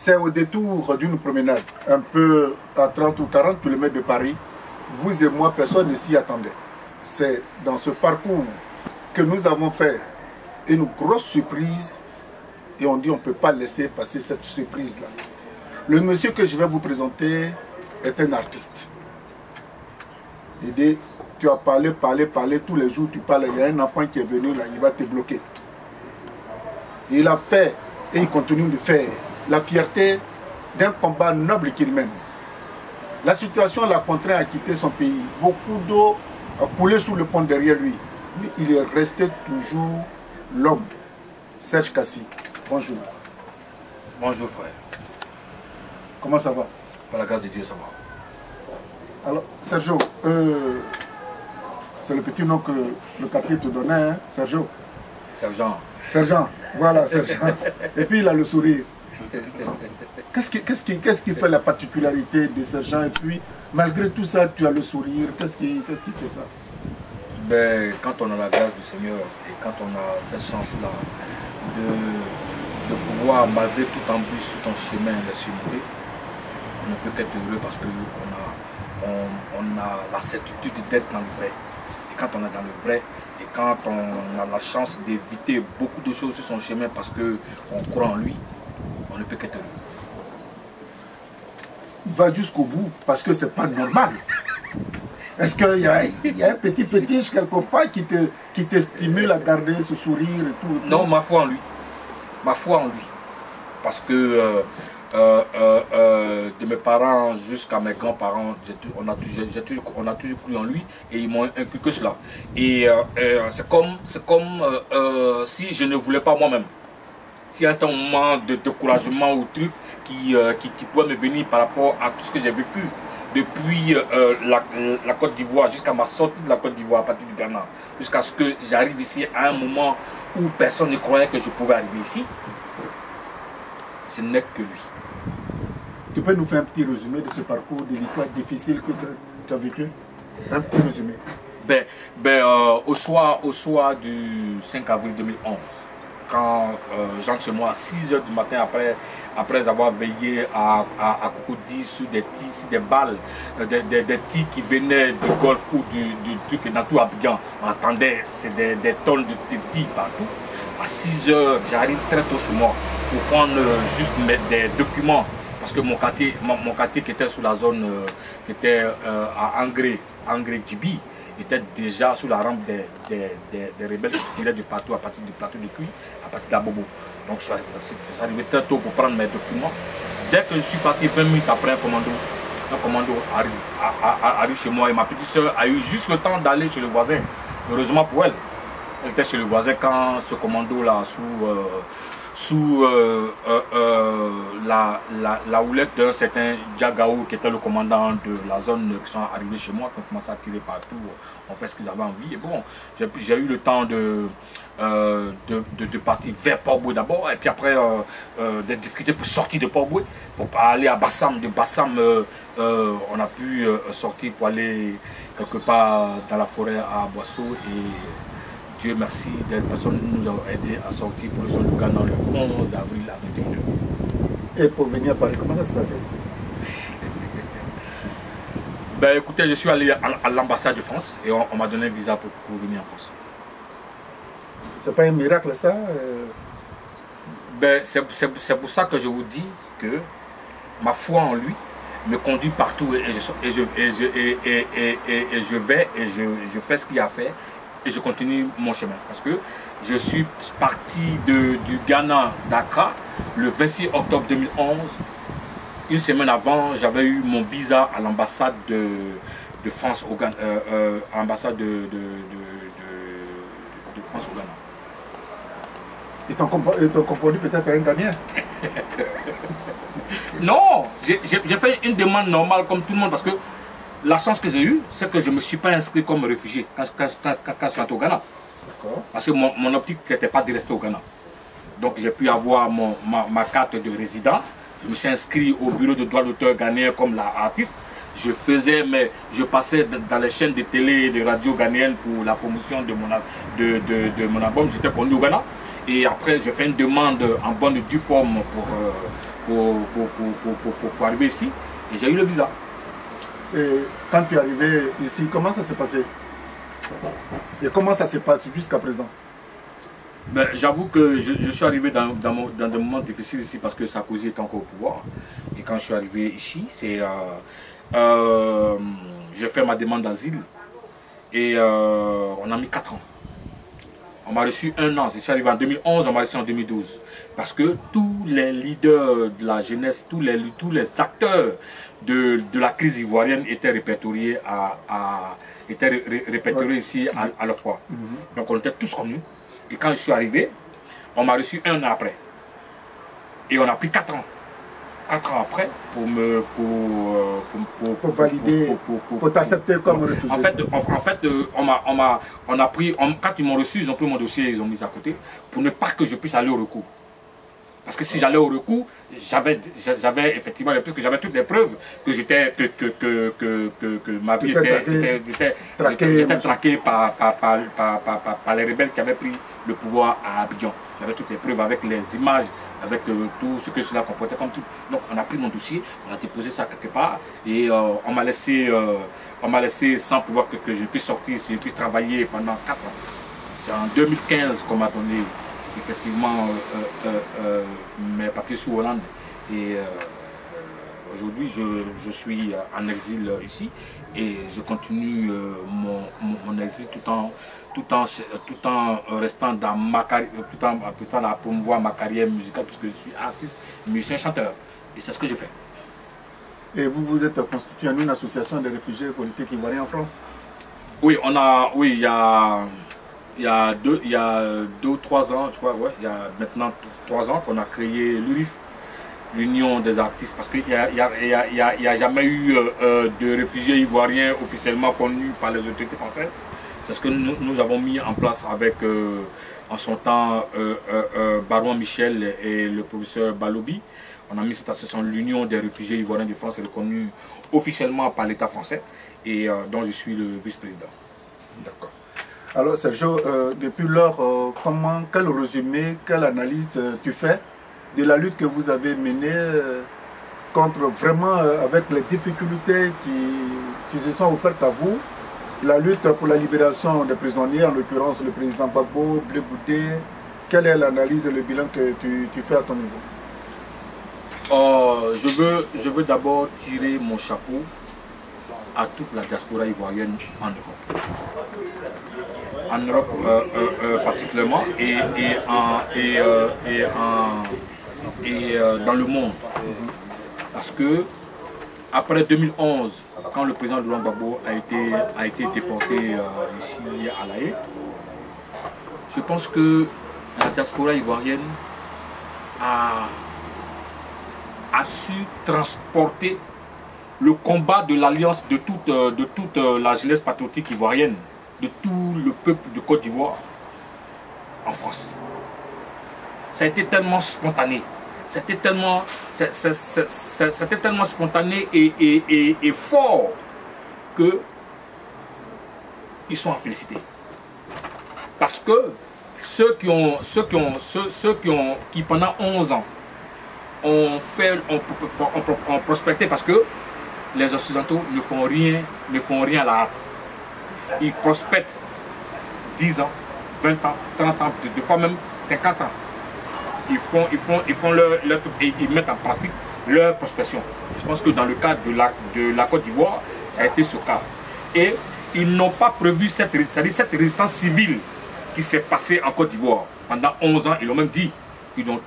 C'est au détour d'une promenade, un peu à 30 ou 40 km de Paris. Vous et moi, personne ne s'y attendait. C'est dans ce parcours que nous avons fait une grosse surprise et on dit on ne peut pas laisser passer cette surprise-là. Le monsieur que je vais vous présenter est un artiste. Il dit, tu as parlé, tous les jours tu parles, il y a un enfant qui est venu là, il va te bloquer. Il a fait et il continue de faire la fierté d'un combat noble qu'il mène. La situation l'a contraint à quitter son pays. Beaucoup d'eau a coulé sous le pont derrière lui. Mais il est resté toujours l'homme. Serge Kassi, bonjour. Bonjour frère. Comment ça va? Par la grâce de Dieu, ça va. Alors, Sergio, c'est le petit nom que le quartier te donnait, hein, Sergio? Sergent. Sergent, voilà, Sergent. Et puis il a le sourire. Qu'est-ce qui fait la particularité de Sergent? Et puis, malgré tout ça, tu as le sourire. Qu'est-ce qui fait ça? Ben, quand on a la grâce du Seigneur et quand on a cette chance-là de pouvoir, malgré tout embûche sur ton chemin, le surmonter, on ne peut qu'être heureux parce qu'on a la certitude d'être dans le vrai. Et quand on est dans le vrai, et quand on a la chance d'éviter beaucoup de choses sur son chemin parce qu'on croit en lui, on ne peut qu'être heureux. Va jusqu'au bout parce que c'est pas normal. Est-ce qu'il y a un petit fétiche quelque part qui te stimule à garder ce sourire et tout? Non, ma foi en lui. Ma foi en lui. Parce que de mes parents jusqu'à mes grands-parents, on a toujours cru en lui et ils m'ont inculqué cela. Et c'est comme si je ne voulais pas moi-même. S'il y a un moment de découragement ou truc qui pourrait me venir par rapport à tout ce que j'ai vécu depuis la Côte d'Ivoire jusqu'à ma sortie de la Côte d'Ivoire à partir du Ghana, jusqu'à ce que j'arrive ici à un moment où personne ne croyait que je pouvais arriver ici, ce n'est que lui. Tu peux nous faire un petit résumé de ce parcours, des victoires difficiles que tu as vécu? Un petit résumé. Au soir du 5 avril 2011, quand j'entre chez moi à 6 h du matin après avoir veillé à Cocody sur des balles, des tirs qui venaient du Golfe ou du truc dans tout Abidjan, on attendait, c'est des tonnes de tirs partout. À 6 h, j'arrive très tôt chez moi pour prendre juste des documents. Parce que mon quartier qui était sous la zone, qui était à Angré Djibi, était déjà sous la rampe des rebelles qui tiraient de partout, à partir du plateau de Cuy, à partir d'Abobo. Donc je suis arrivé très tôt pour prendre mes documents. Dès que je suis parti 20 minutes après, un commando arrive chez moi et ma petite soeur a eu juste le temps d'aller chez le voisin. Heureusement pour elle. Elle était chez le voisin quand ce commando-là, sous la houlette d'un certain Diagaou qui était le commandant de la zone qui sont arrivés chez moi, qui ont commencé à tirer partout, on fait ce qu'ils avaient envie. Et bon, j'ai eu le temps de partir vers Port-Boué d'abord, et puis après des difficultés pour sortir de Port-Boué, pour aller à Bassam. De Bassam, on a pu sortir pour aller quelque part dans la forêt à Boisseau et Dieu merci, des personnes nous ont aidés à sortir pour le zone du Ghana le 11 avril à 21 h. Et pour venir à Paris, comment ça se passait? Ben écoutez, je suis allé à l'ambassade de France et on m'a donné un visa pour venir en France. C'est pas un miracle ça? Ben, c'est pour ça que je vous dis que ma foi en lui me conduit partout et je vais et je fais ce qu'il y a à faire. Et je continue mon chemin parce que je suis parti du Ghana, Dakar, le 26 octobre 2011. Une semaine avant, j'avais eu mon visa à l'ambassade de France au Ghana, ambassade de France au Ghana. Ils t'ont confondu peut-être à un Ghanien? Non, j'ai fait une demande normale comme tout le monde parce que la chance que j'ai eue, c'est que je ne me suis pas inscrit comme réfugié quand je suis au Ghana. Parce que mon optique n'était pas de rester au Ghana. Donc j'ai pu avoir ma carte de résident. Je me suis inscrit au bureau de droit d'auteur ghanéen comme l'artiste. Je passais dans les chaînes de télé et de radio ghanéennes pour la promotion de mon album. J'étais connu au Ghana. Et après, je fais une demande en bonne et due forme pour arriver ici. Et j'ai eu le visa. Et quand tu es arrivé ici, comment ça s'est passé? Et comment ça se passe jusqu'à présent? Ben, j'avoue que je suis arrivé dans des moments difficiles ici parce que Sarkozy est encore au pouvoir. Et quand je suis arrivé ici, j'ai fait ma demande d'asile et on a mis 4 ans. On m'a reçu 1 an. Je suis arrivé en 2011, on m'a reçu en 2012. Parce que tous les leaders de la jeunesse, tous les acteurs de la crise ivoirienne étaient répertoriés, ici à l'OFPRA. Donc on était tous connus. Et quand je suis arrivé, on m'a reçu 1 an après. Et on a pris 4 ans. 4 ans après pour valider, pour t'accepter comme réfugié. En fait, quand ils m'ont reçu, ils ont pris mon dossier, ils ont mis à côté pour ne pas que je puisse aller au recours. Parce que si j'allais au recours, j'avais effectivement, puisque j'avais toutes les preuves que ma vie était traquée par les rebelles qui avaient pris le pouvoir à Abidjan. J'avais toutes les preuves avec les images, avec tout ce que cela comportait comme tout. Donc on a pris mon dossier, on a déposé ça quelque part et on m'a laissé sans pouvoir que je puisse sortir, que je puisse travailler pendant 4 ans. C'est en 2015 qu'on m'a donné effectivement mes papiers sous Hollande. Et aujourd'hui je suis en exil ici et je continue mon exil tout en restant dans ma carrière, tout en promouvoir ma carrière musicale puisque je suis artiste, musicien, chanteur. Et c'est ce que je fais. Et vous êtes constitué en une association des réfugiés politiques ivoiriens en France? Oui, il y a 2 ou 3 ans, je crois, ouais, il y a maintenant 3 ans qu'on a créé l'URIF, l'Union des artistes, parce qu'il n'y a jamais eu de réfugiés ivoiriens officiellement connus par les autorités françaises. C'est ce que nous avons mis en place avec, en son temps, Baron Michel et le professeur Balobi. On a mis cette association, l'Union des réfugiés ivoiriens de France, reconnue officiellement par l'État français, et dont je suis le vice-président. D'accord. Alors Sergio, depuis lors, quel résumé, quelle analyse tu fais de la lutte que vous avez menée contre vraiment avec les difficultés qui se sont offertes à vous, la lutte pour la libération des prisonniers, en l'occurrence le président Gbagbo, Blé Goudé. Quelle est l'analyse et le bilan que tu fais à ton niveau? Je veux d'abord tirer mon chapeau à toute la diaspora ivoirienne en Europe. En Europe particulièrement et dans le monde. Parce que après 2011, quand le président Laurent Gbagbo a été déporté ici à La Haye, je pense que la diaspora ivoirienne a su transporter le combat de l'alliance de toute la jeunesse patriotique ivoirienne, de tout le peuple de Côte d'Ivoire en France. Ça a été tellement spontané, c'était tellement spontané et fort que ils sont à féliciter. Parce que ceux qui pendant 11 ans ont prospecté, parce que les Occidentaux ne font rien à la hâte. Ils prospectent 10 ans, 20 ans, 30 ans, des fois même 50 ans. Ils font et ils mettent en pratique leur prospection. Je pense que dans le cadre de la Côte d'Ivoire, ça a été ce cas. Et ils n'ont pas prévu cette résistance civile qui s'est passée en Côte d'Ivoire. Pendant 11 ans, ils l'ont même dit. Ils ont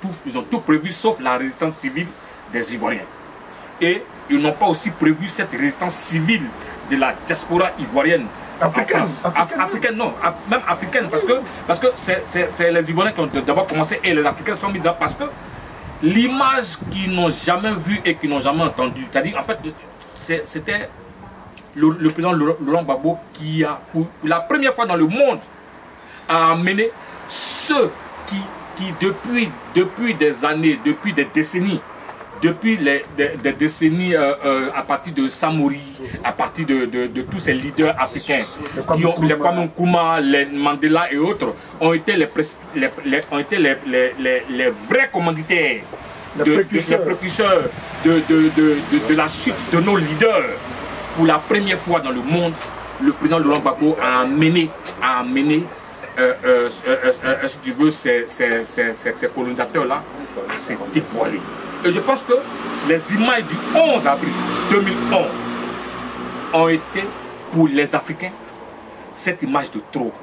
tout prévu sauf la résistance civile des Ivoiriens. Et ils n'ont pas aussi prévu cette résistance civile de la diaspora ivoirienne. Africaine, africaine, non, même africaine, parce que c'est les Ivoiriens qui ont d'abord commencé et les Africains sont mis dedans parce que l'image qu'ils n'ont jamais vue et qu'ils n'ont jamais entendue, c'est-à-dire en fait, c'était le président Laurent Gbagbo qui a, pour la première fois dans le monde, a amené ceux qui depuis des années, depuis des décennies, depuis des décennies, à partir de Samori, à partir de tous ces leaders africains, qui ont, les Kwame Nkrumah, les Mandela et autres, ont été les vrais commanditaires, les précurseurs de la chute de nos leaders. Pour la première fois dans le monde, le président Laurent Gbagbo a amené si tu veux, ces colonisateurs-là à se dévoiler. Et je pense que les images du 11 avril 2011 ont été, pour les Africains, cette image de trop.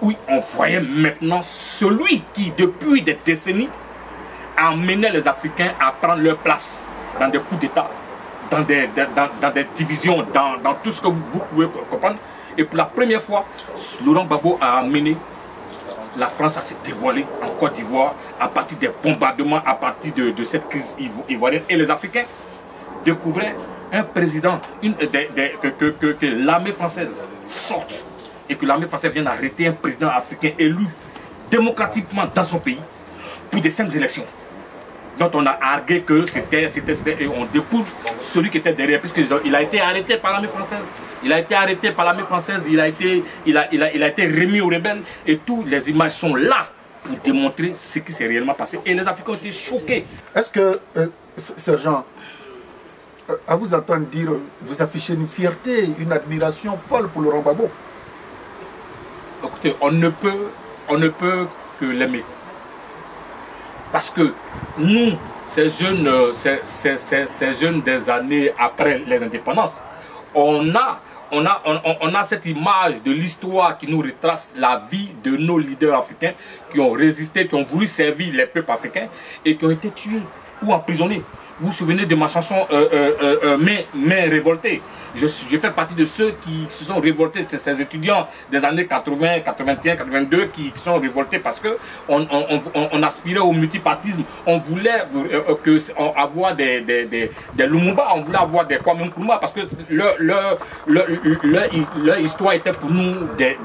Oui, on voyait maintenant celui qui, depuis des décennies, amenait les Africains à prendre leur place dans des coups d'État, dans des divisions, dans tout ce que vous pouvez comprendre. Et pour la première fois, Laurent Gbagbo a amené la France à se dévoiler en Côte d'Ivoire à partir des bombardements, à partir de cette crise ivoirienne. Et les Africains découvraient un président, que l'armée française sorte et que l'armée française vienne arrêter un président africain élu démocratiquement dans son pays pour des simples élections. Dont on a argué que c'était, et on découvre celui qui était derrière, puisqu'il a été arrêté par l'armée française. Il a été arrêté par l'armée française, il a été remis aux rebelles, et toutes les images sont là pour démontrer ce qui s'est réellement passé. Et les Africains ont été choqués. Est-ce que, sergent, à vous entendre dire, vous affichez une fierté, une admiration folle pour Laurent Gbagbo? Écoutez, on ne peut que l'aimer. Parce que nous, ces jeunes des années après les indépendances, on a cette image de l'histoire qui nous retrace la vie de nos leaders africains qui ont résisté, qui ont voulu servir les peuples africains et qui ont été tués ou emprisonnés. Vous vous souvenez de ma chanson Mais révolté. Je fais partie de ceux qui se sont révoltés, ces étudiants des années 80, 81, 82 qui sont révoltés parce que on aspirait au multipartisme. On voulait avoir des Lumumba, on voulait avoir des Kwame Nkrumah parce que leur histoire était pour nous des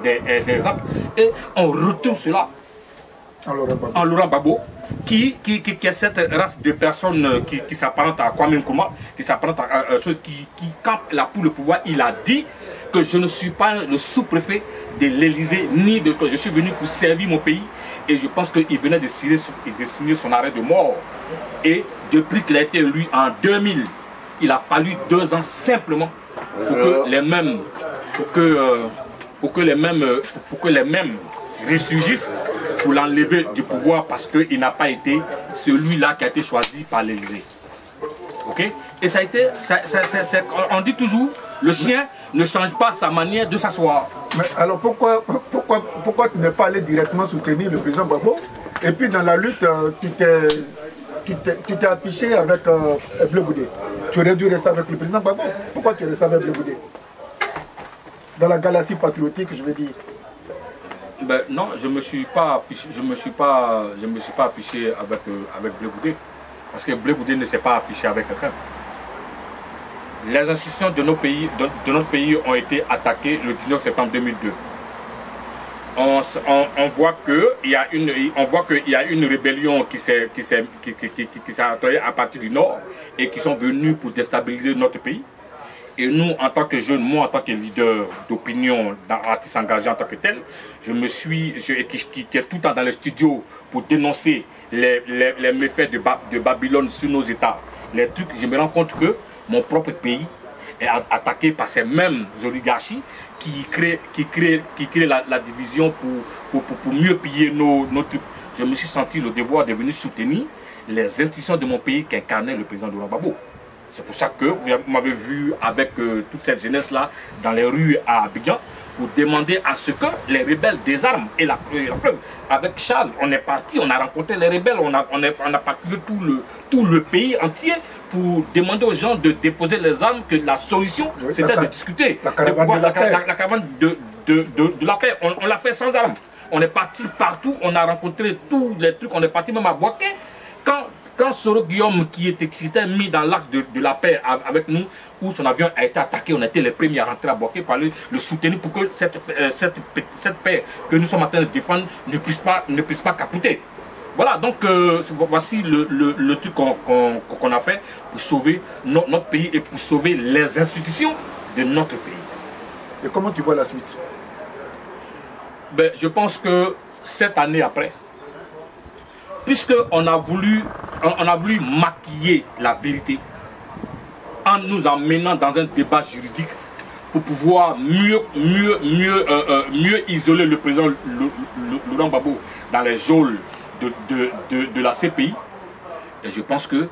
exemples. Et on retrouve cela en Laurent Gbagbo, qui est cette race de personnes qui s'apparente à Kwame Nkrumah, qui s'apparente à qui campe là pour le pouvoir. Il a dit que je ne suis pas le sous-préfet de l'Élysée, ni de que je suis venu pour servir mon pays. Et je pense qu'il venait de signer son arrêt de mort. Et depuis qu'il a été élu en 2000, il a fallu 2 ans simplement pour que les mêmes ressurgissent pour l'enlever du pouvoir parce qu'il n'a pas été celui-là qui a été choisi par l'Élysée. Ok? Et ça a été, on dit toujours, le chien ne change pas sa manière de s'asseoir. Mais alors pourquoi tu n'es pas allé directement soutenir le président Gbagbo? Et puis dans la lutte, tu t'es affiché avec Bleu Goudé. Tu aurais dû rester avec le président Gbagbo. Pourquoi tu es resté avec Bleu Goudé? Dans la galaxie patriotique, je veux dire. Ben non, je me suis pas affiché avec Bleu Goudé, parce que Bleu Goudé ne s'est pas affiché avec quelqu'un. Les institutions de notre pays ont été attaquées le 19 septembre 2002. On voit qu'il y a une rébellion qui s'est installée à partir du nord et qui sont venus pour déstabiliser notre pays. Et nous, en tant que jeunes, moi en tant que leader d'opinion, artiste engagé en tant que tel, qui est tout le temps dans les studios pour dénoncer les méfaits de Babylone sur nos États. Les trucs, je me rends compte que mon propre pays est attaqué par ces mêmes oligarchies qui créent la division pour mieux piller nos trucs. Je me suis senti le devoir de venir soutenir les institutions de mon pays qu'incarnait le président Laurent Gbagbo. C'est pour ça que vous m'avez vu avec toute cette jeunesse-là dans les rues à Abidjan pour demander à ce que les rebelles désarment. Et la preuve, avec Charles, on est parti, on a rencontré les rebelles, on a parti de tout le pays entier pour demander aux gens de déposer les armes, que la solution, c'était de discuter. La caravane de la paix. On l'a fait sans armes. On est parti partout, on a rencontré tous les trucs, on est parti même à Boaké. Quand Soro Guillaume, qui était mis dans l'axe de la paix avec nous, où son avion a été attaqué, on était les premiers à rentrer à Boaké pour aller le soutenir pour que cette paix que nous sommes en train de défendre ne puisse pas capoter. Voilà, donc voici le truc qu'on a fait pour sauver notre pays et pour sauver les institutions de notre pays. Et comment tu vois la suite? Ben, je pense que cette année après, puisqu'on a voulu maquiller la vérité en nous emmenant dans un débat juridique pour pouvoir mieux isoler le président Laurent Gbagbo dans les geôles de la CPI. Et je pense que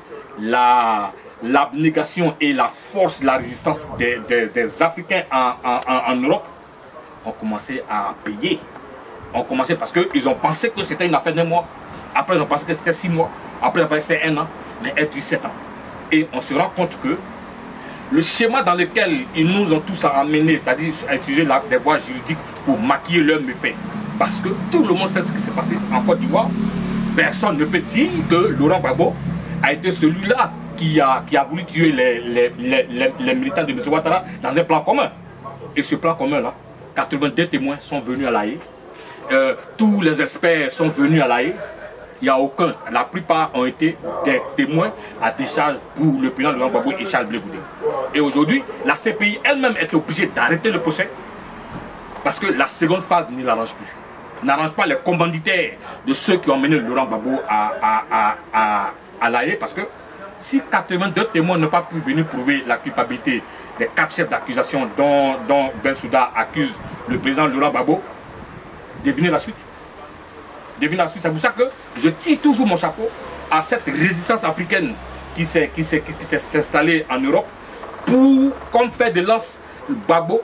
l'abnégation et la force, la résistance des Africains en Europe ont commencé à payer. Ont commencé parce qu'ils ont pensé que c'était une affaire d'un mois. Après, ils ont pensé que c'était 6 mois. Après, ils ont pensé que c'était 1 an. Mais elle dure 7 ans. Et on se rend compte que le schéma dans lequel ils nous ont tous amenés, c'est-à-dire à utiliser des voies juridiques pour maquiller leurs méfaits, parce que tout le monde sait ce qui s'est passé en Côte d'Ivoire, personne ne peut dire que Laurent Gbagbo a été celui-là qui a voulu tuer les militants de M. Ouattara dans un plan commun. Et ce plan commun-là, 82 témoins sont venus à La Haye, tous les experts sont venus à La Haye. Il n'y a aucun, la plupart ont été des témoins à décharge pour le président Laurent Gbagbo et Charles Blé Goudé. Et aujourd'hui, la CPI elle-même est obligée d'arrêter le procès parce que la seconde phase ne l'arrange plus. N'arrange pas les commanditaires de ceux qui ont mené Laurent Gbagbo à La Haye, parce que si 82 témoins n'ont pas pu venir prouver la culpabilité des 4 chefs d'accusation dont Bensouda accuse le président Laurent Gbagbo, devinez la suite. C'est pour ça que je tire toujours mon chapeau à cette résistance africaine qui s'est installée en Europe pour, comme fait de lance, Gbagbo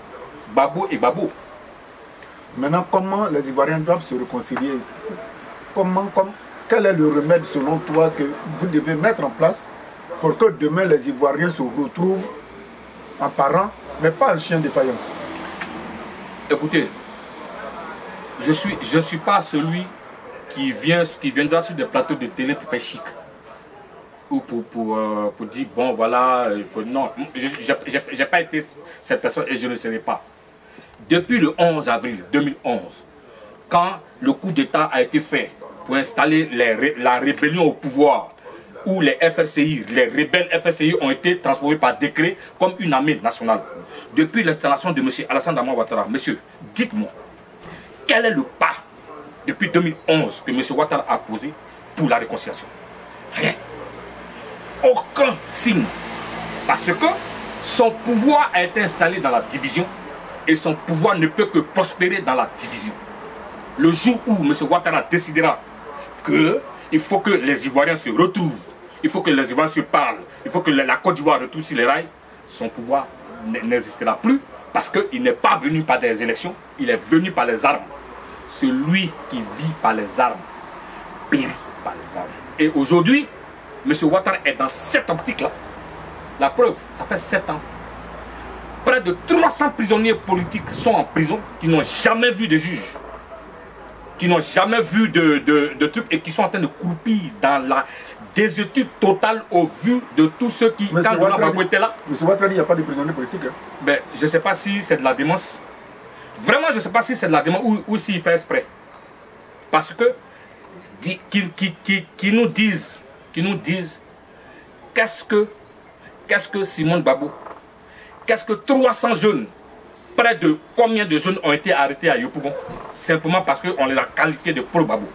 et Gbagbo. Maintenant, comment les Ivoiriens doivent se réconcilier? Quel est le remède selon toi que vous devez mettre en place pour que demain les Ivoiriens se retrouvent en parents, mais pas en chien de faïence? Écoutez, je suis pas celui qui viendra sur des plateaux de télé pour faire chic. Ou pour dire, bon voilà, non, je n'ai pas été cette personne et je ne serai pas. Depuis le 11 avril 2011, quand le coup d'État a été fait pour installer la rébellion au pouvoir, où les FRCI, les rebelles FRCI ont été transformés par décret comme une armée nationale. Depuis l'installation de M. Alassane Dramane Ouattara, monsieur, dites-moi, quel est le pas depuis 2011 que M. Ouattara a posé pour la réconciliation? Rien. Aucun signe. Parce que son pouvoir a été installé dans la division et son pouvoir ne peut que prospérer dans la division. Le jour où M. Ouattara décidera qu'il faut que les Ivoiriens se retrouvent, il faut que les Ivoiriens se parlent, il faut que la Côte d'Ivoire retrouve sur les rails, son pouvoir n'existera plus parce qu'il n'est pas venu par des élections, il est venu par les armes. Celui qui vit par les armes périt par les armes. Et aujourd'hui, M. Ouattara est dans cette optique-là. La preuve, ça fait 7 ans. Près de 300 prisonniers politiques sont en prison, qui n'ont jamais vu de juge, qui n'ont jamais vu de trucs et qui sont en train de croupir dans la désuétude totale au vu de tous ceux qui, quand Laurent Gbagbo était là. M. Ouattara, il n'y a pas de prisonniers politiques. Hein? Ben, je ne sais pas si c'est de la démence. Vraiment, je ne sais pas si c'est de la démence ou s'il fait exprès. Parce que, qui nous disent qu'est-ce que Simone Gbagbo, qu'est-ce que 300 jeunes, près de combien de jeunes ont été arrêtés à Yopougon, simplement parce qu'on les a qualifiés de pro-Gbagbo.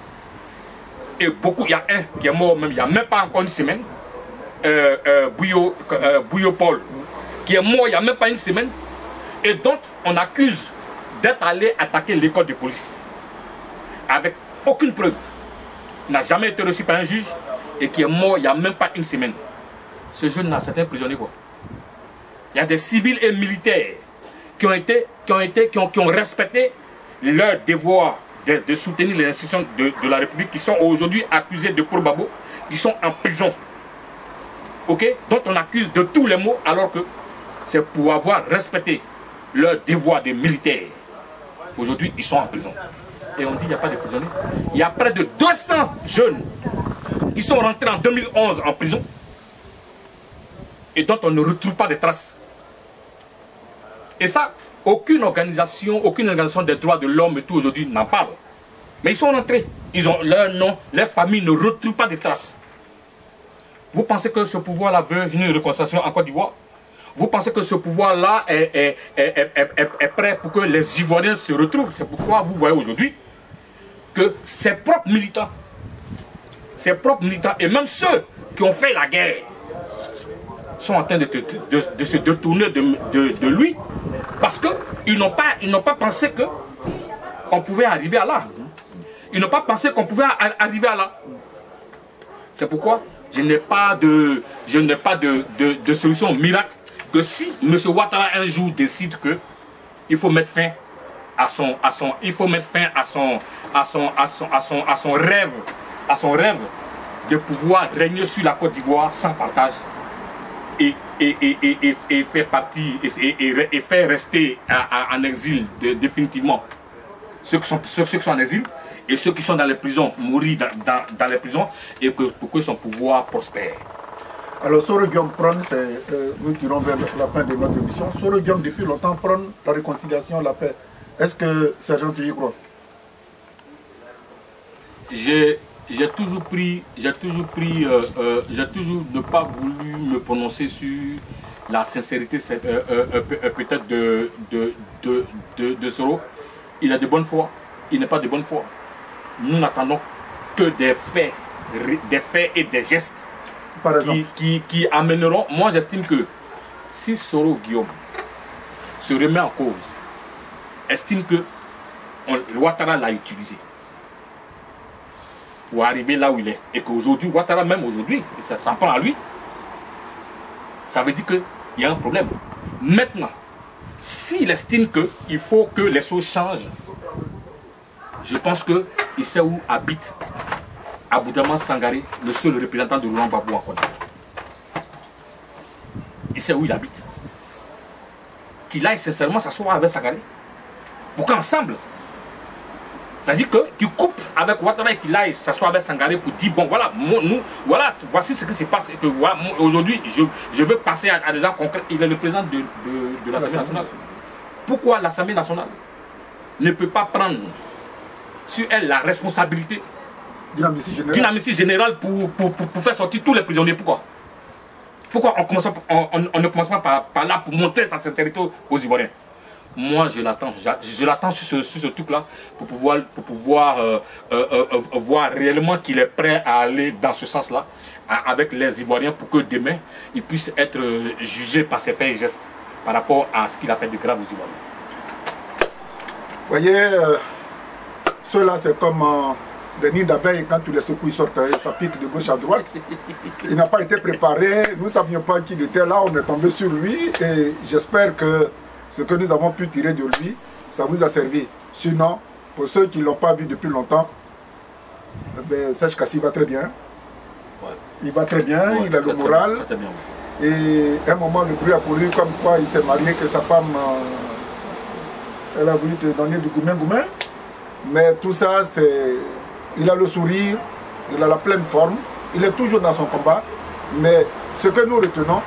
Et beaucoup, il y a un qui est mort même, il n'y a même pas encore une semaine, Bouyo Paul, qui est mort il n'y a même pas une semaine, et dont on accuse d'être allé attaquer l'école de police, avec aucune preuve, n'a jamais été reçu par un juge, et qui est mort il n'y a même pas une semaine. Ce jeune-là, c'est un prisonnier quoi. Il y a des civils et militaires qui ont respecté leur devoir de soutenir les institutions de la République, qui sont aujourd'hui accusés de pro-Gbagbo, qui sont en prison. Ok? Dont on accuse de tous les maux, alors que c'est pour avoir respecté leur devoir de militaires. Aujourd'hui, ils sont en prison. Et on dit qu'il n'y a pas de prisonniers. Il y a près de 200 jeunes qui sont rentrés en 2011 en prison et dont on ne retrouve pas de traces. Et ça, aucune organisation des droits de l'homme et tout aujourd'hui n'en parle. Mais ils sont rentrés. Ils ont leur nom, leur famille ne retrouve pas de traces. Vous pensez que ce pouvoir-là veut une réconciliation en Côte d'Ivoire? Vous pensez que ce pouvoir-là est prêt pour que les Ivoiriens se retrouvent? C'est pourquoi vous voyez aujourd'hui que ses propres militants, et même ceux qui ont fait la guerre, sont en train de se détourner de lui, parce qu'ils n'ont pas pensé qu'on pouvait arriver à là. Ils n'ont pas pensé qu'on pouvait arriver à là. C'est pourquoi je n'ai pas de solution miracle, que si M. Ouattara un jour décide que il faut mettre fin à son rêve de pouvoir régner sur la Côte d'Ivoire sans partage et faire partie et faire rester en exil définitivement ceux qui sont en exil et ceux qui sont dans les prisons, mourir dans les prisons, et pour que son pouvoir prospère. Alors Soro Guillaume prône, nous tirons vers la fin de notre émission, Soro Guillaume depuis longtemps prône la réconciliation, la paix. Est-ce que Sergent tu y crois? J'ai toujours ne pas voulu me prononcer sur la sincérité peut-être de Soro. Il a de bonne foi, il n'est pas de bonne foi. Nous n'attendons que des faits et des gestes qui amèneront. Moi j'estime que si Soro Guillaume se remet en cause, estime que Ouattara l'a utilisé pour arriver là où il est, et qu'aujourd'hui, Ouattara même aujourd'hui, ça s'en prend à lui, ça veut dire qu'il y a un problème. Maintenant, s'il estime qu'il faut que les choses changent, je pense qu'il sait où habite Aboudaman Sangaré, le seul représentant de Laurent Gbagbo en Côte d'Ivoire. Il sait où il habite. Qu'il aille sincèrement s'asseoir avec Sangaré, pour qu'ensemble, c'est-à-dire qu'il coupe avec Ouattara et qu'il aille s'asseoir avec Sangaré pour dire, bon voilà, voici ce qui se passe. Voilà, aujourd'hui, je veux passer à des gens concrets. Il est le président de l'Assemblée nationale. Pourquoi l'Assemblée nationale ne peut pas prendre sur elle la responsabilité d'une amnistie générale pour faire sortir tous les prisonniers? Pourquoi on ne commence pas par là pour montrer sa sincérité aux Ivoiriens? Moi, je l'attends sur ce truc-là pour pouvoir voir réellement qu'il est prêt à aller dans ce sens-là avec les Ivoiriens pour que demain, il puisse être jugé par ses faits et gestes par rapport à ce qu'il a fait de grave aux Ivoiriens. Vous voyez, ceux-là, c'est comme des nids d'abeilles, quand tu les secoues, ils sortent, ça pique de gauche à droite. Il n'a pas été préparé, nous ne savions pas qui il était là, on est tombé sur lui, et j'espère que ce que nous avons pu tirer de lui, ça vous a servi. Sinon, pour ceux qui ne l'ont pas vu depuis longtemps, Serge Kassi va très bien. Ouais. Il va très bien, ouais, il a le moral. Très bien. Et à un moment, le bruit a couru comme quoi il s'est marié, que sa femme, elle a voulu te donner du gourmet. Mais tout ça, il a le sourire, il a la pleine forme, il est toujours dans son combat. Mais ce que nous retenons,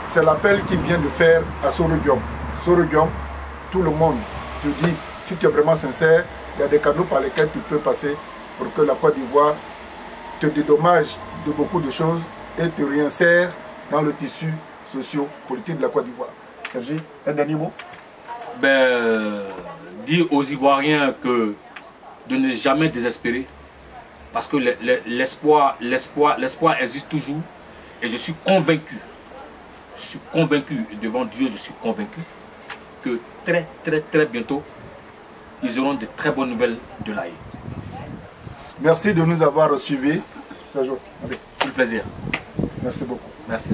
c'est l'appel qu'il vient de faire à Soro Guillaume. Soro Guillaume, tout le monde te dit, si tu es vraiment sincère, il y a des canaux par lesquels tu peux passer pour que la Côte d'Ivoire te dédommage de beaucoup de choses et te réinsère dans le tissu socio-politique de la Côte d'Ivoire. Sergi, un dernier mot? Dire aux Ivoiriens que de ne jamais désespérer, parce que l'espoir existe toujours, et je suis convaincu devant Dieu, je suis convaincu que très bientôt, ils auront de très bonnes nouvelles de l'AE. Merci de nous avoir suivis. Sergio, allez. C'est un plaisir. Merci beaucoup. Merci.